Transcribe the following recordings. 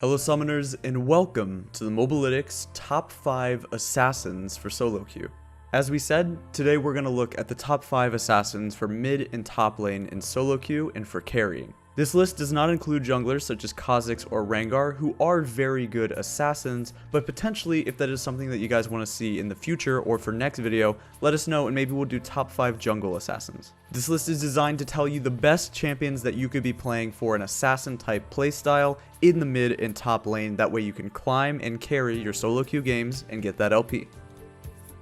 Hello summoners, and welcome to the Mobalytics top 5 assassins for solo queue. As we said, today we're going to look at the top 5 assassins for mid and top lane in solo queue and for carrying. This list does not include junglers such as Kha'Zix or Rengar, who are very good assassins, but potentially if that is something that you guys want to see in the future or for next video, let us know and maybe we'll do top 5 jungle assassins. This list is designed to tell you the best champions that you could be playing for an assassin type playstyle in the mid and top lane, that way you can climb and carry your solo queue games and get that LP.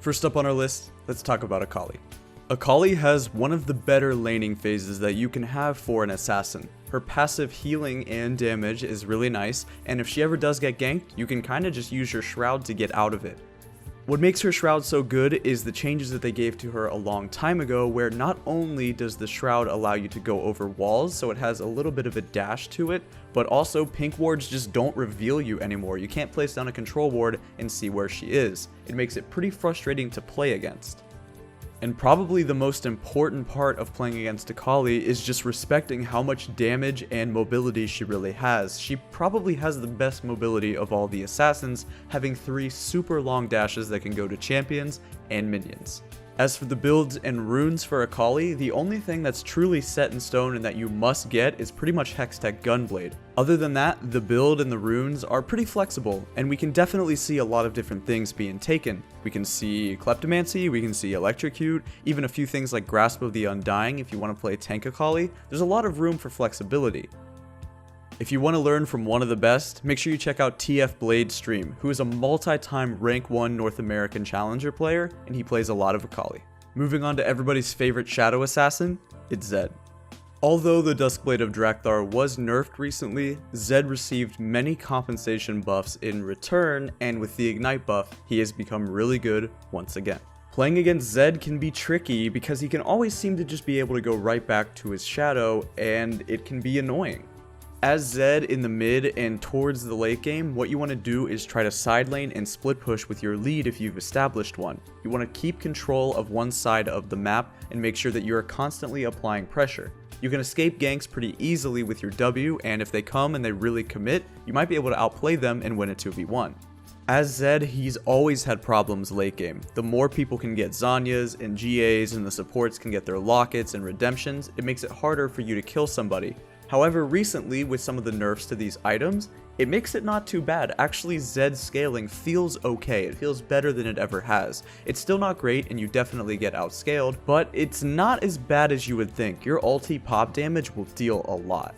First up on our list, let's talk about Akali. Akali has one of the better laning phases that you can have for an assassin. Her passive healing and damage is really nice, and if she ever does get ganked, you can kinda just use your shroud to get out of it. What makes her shroud so good is the changes that they gave to her a long time ago, where not only does the shroud allow you to go over walls, so it has a little bit of a dash to it, but also pink wards just don't reveal you anymore. You can't place down a control ward and see where she is. It makes it pretty frustrating to play against. And probably the most important part of playing against Akali is just respecting how much damage and mobility she really has. She probably has the best mobility of all the assassins, having 3 super long dashes that can go to champions and minions. As for the builds and runes for Akali, the only thing that's truly set in stone and that you must get is pretty much Hextech Gunblade. Other than that, the build and the runes are pretty flexible, and we can definitely see a lot of different things being taken. We can see Kleptomancy, we can see Electrocute, even a few things like Grasp of the Undying if you want to play tank Akali. There's a lot of room for flexibility. If you want to learn from one of the best, make sure you check out TF Blade Stream, who is a multi-time rank 1 North American Challenger player, and he plays a lot of Akali. Moving on to everybody's favorite shadow assassin, it's Zed. Although the Duskblade of Drakthar was nerfed recently, Zed received many compensation buffs in return, and with the Ignite buff, he has become really good once again. Playing against Zed can be tricky because he can always seem to just be able to go right back to his shadow, and it can be annoying. As Zed in the mid and towards the late game, what you want to do is try to side lane and split push with your lead if you've established one. You want to keep control of one side of the map and make sure that you are constantly applying pressure. You can escape ganks pretty easily with your W, and if they come and they really commit, you might be able to outplay them and win a 2v1. As Zed, he's always had problems late game. The more people can get Zanyas and GAs and the supports can get their lockets and redemptions, it makes it harder for you to kill somebody. However, recently, with some of the nerfs to these items, it makes it not too bad. Actually, Zed's scaling feels okay. It feels better than it ever has. It's still not great, and you definitely get outscaled, but it's not as bad as you would think. Your ulti pop damage will deal a lot.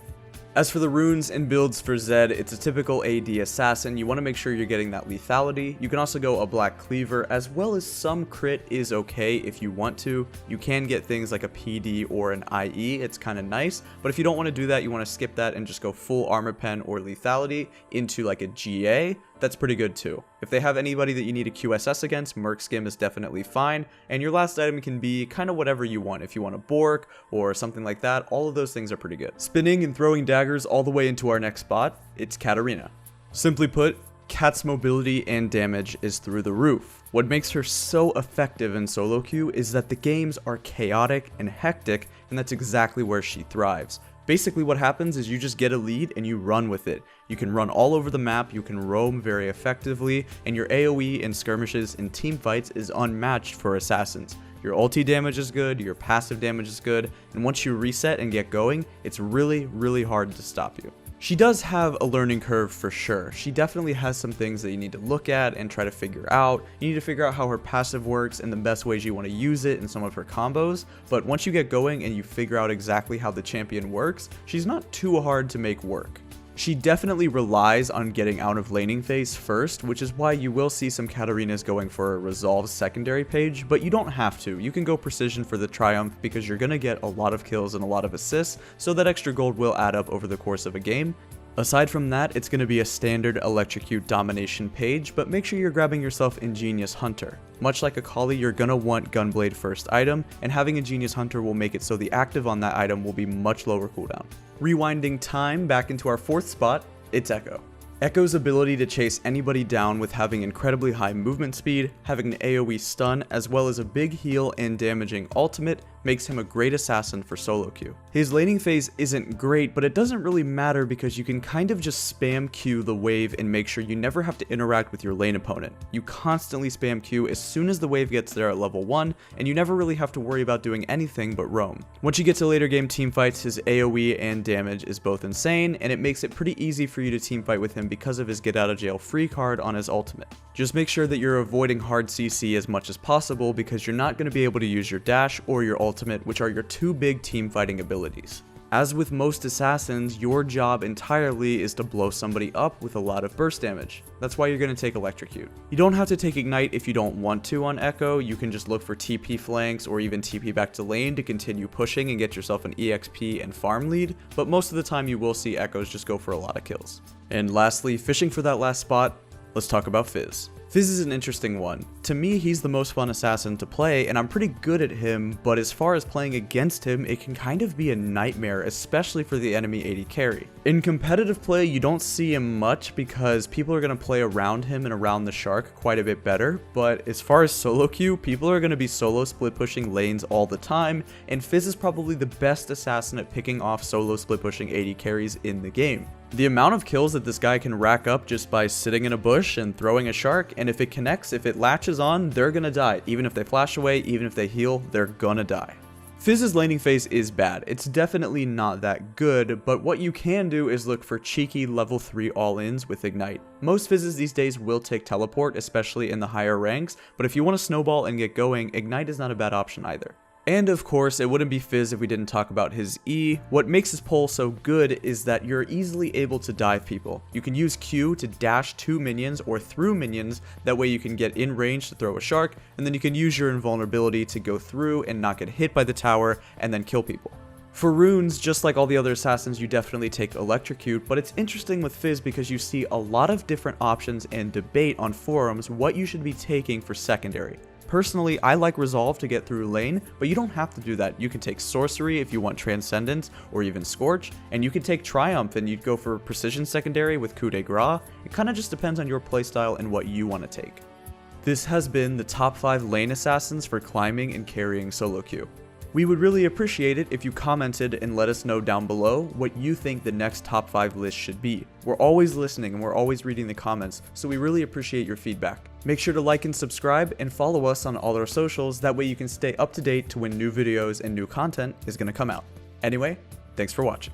As for the runes and builds for Zed, it's a typical AD assassin. You want to make sure you're getting that lethality. You can also go a Black Cleaver, as well as some crit is okay if you want to. You can get things like a PD or an IE, it's kind of nice, but if you don't want to do that, you want to skip that and just go full armor pen or lethality into like a GA, that's pretty good too. If they have anybody that you need a QSS against, Merc Skim is definitely fine, and your last item can be kind of whatever you want. If you want a Bork or something like that, all of those things are pretty good. Spinning and throwing daggers all the way into our next spot, it's Katarina. Simply put, Kat's mobility and damage is through the roof. What makes her so effective in solo queue is that the games are chaotic and hectic, and that's exactly where she thrives. Basically what happens is you just get a lead and you run with it. You can run all over the map, you can roam very effectively, and your AoE in skirmishes and team fights is unmatched for assassins. Your ulti damage is good, your passive damage is good, and once you reset and get going, it's really hard to stop you. She does have a learning curve for sure. She definitely has some things that you need to look at and try to figure out. You need to figure out how her passive works and the best ways you want to use it in some of her combos, but once you get going and you figure out exactly how the champion works, she's not too hard to make work. She definitely relies on getting out of laning phase first, which is why you will see some Katarinas going for a resolve secondary page, but you don't have to. You can go precision for the triumph because you're going to get a lot of kills and a lot of assists, so that extra gold will add up over the course of a game. Aside from that, it's going to be a standard Electrocute domination page, but make sure you're grabbing yourself Ingenious Hunter. Much like Akali, you're going to want Gunblade first item, and having Ingenious Hunter will make it so the active on that item will be much lower cooldown. Rewinding time back into our 4th spot, it's Ekko. Ekko's ability to chase anybody down with having incredibly high movement speed, having an AoE stun, as well as a big heal and damaging ultimate makes him a great assassin for solo queue. His laning phase isn't great, but it doesn't really matter because you can kind of just spam Q the wave and make sure you never have to interact with your lane opponent. You constantly spam Q as soon as the wave gets there at level 1, and you never really have to worry about doing anything but roam. Once you get to later game teamfights, his AoE and damage is both insane, and it makes it pretty easy for you to teamfight with him because of his get out of jail free card on his ultimate. Just make sure that you're avoiding hard CC as much as possible because you're not going to be able to use your dash or your ultimate, which are your two big team fighting abilities. As with most assassins, your job entirely is to blow somebody up with a lot of burst damage. That's why you're going to take Electrocute. You don't have to take Ignite if you don't want to on Ekko. You can just look for TP flanks or even TP back to lane to continue pushing and get yourself an EXP and farm lead, but most of the time you will see Ekkos just go for a lot of kills. And lastly, fishing for that last spot, let's talk about Fizz. Fizz is an interesting one. To me, he's the most fun assassin to play, and I'm pretty good at him, but as far as playing against him, it can kind of be a nightmare, especially for the enemy AD carry. In competitive play, you don't see him much because people are going to play around him and around the Shark quite a bit better, but as far as solo queue, people are going to be solo split pushing lanes all the time, and Fizz is probably the best assassin at picking off solo split pushing AD carries in the game. The amount of kills that this guy can rack up just by sitting in a bush and throwing a shark, and if it connects, if it latches on, they're gonna die. Even if they flash away, even if they heal, they're gonna die. Fizz's laning phase is bad. It's definitely not that good, but what you can do is look for cheeky level 3 all-ins with Ignite. Most Fizzes these days will take teleport, especially in the higher ranks, but if you want to snowball and get going, Ignite is not a bad option either. And of course, it wouldn't be Fizz if we didn't talk about his E. What makes his pull so good is that you're easily able to dive people. You can use Q to dash to minions or through minions, that way you can get in range to throw a shark, and then you can use your invulnerability to go through and not get hit by the tower and then kill people. For runes, just like all the other assassins, you definitely take Electrocute, but it's interesting with Fizz because you see a lot of different options and debate on forums what you should be taking for secondary. Personally, I like Resolve to get through lane, but you don't have to do that. You can take Sorcery if you want Transcendence, or even Scorch, and you can take Triumph and you'd go for Precision secondary with Coup de Grace. It kinda just depends on your playstyle and what you want to take. This has been the top 5 lane assassins for climbing and carrying solo queue. We would really appreciate it if you commented and let us know down below what you think the next top 5 list should be. We're always listening and we're always reading the comments, so we really appreciate your feedback. Make sure to like and subscribe and follow us on all our socials, that way you can stay up to date to when new videos and new content is going to come out. Anyway, thanks for watching.